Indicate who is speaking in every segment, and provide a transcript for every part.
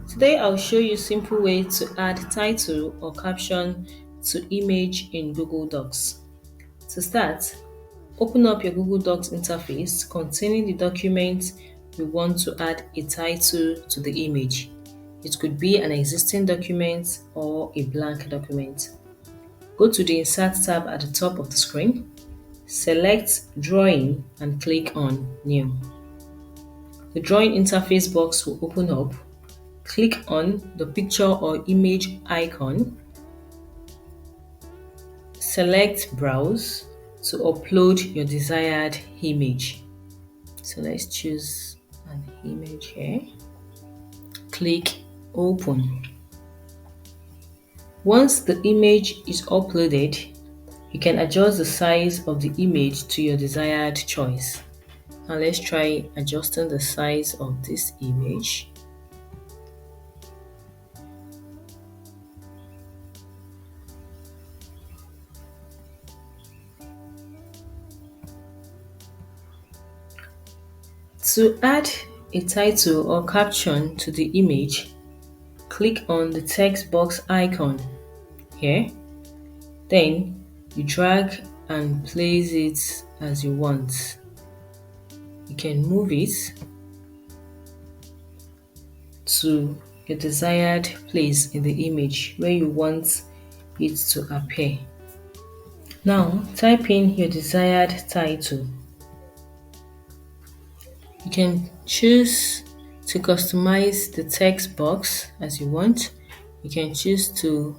Speaker 1: Today I'll show you a simple way to add title or caption to image in Google Docs. To start, open up your Google Docs interface containing the document you want to add a title to the image. It could be an existing document or a blank document. Go to the Insert tab at the top of the screen, select Drawing and click on New. The drawing interface box will open up. Click on the picture or image icon, select Browse to upload your desired image. So let's choose an image here. Click Open. Once the image is uploaded, you can adjust the size of the image to your desired choice. Now let's try adjusting the size of this image. To add a title or caption to the image, click on the text box icon here. Then you drag and place it as you want. You can move it to your desired place in the image where you want it to appear. Now type in your desired title. You can choose to customize the text box as you want. You can choose to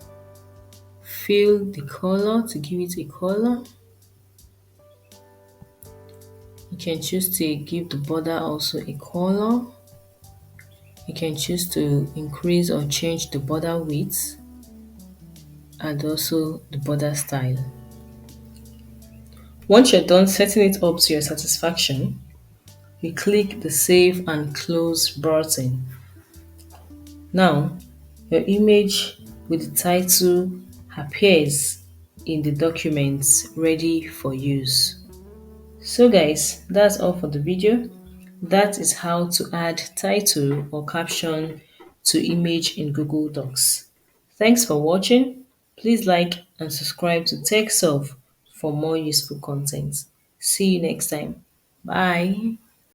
Speaker 1: fill the color to give it a color. You can choose to give the border also a color. You can choose to increase or change the border width and also the border style. Once you're done setting it up to your satisfaction, you click the Save and Close button. Now, your image with the title appears in the document ready for use. So guys, that's all for the video. That is how to add title or caption to image in Google Docs. Thanks for watching. Please like and subscribe to TechSolve for more useful content. See you next time. Bye.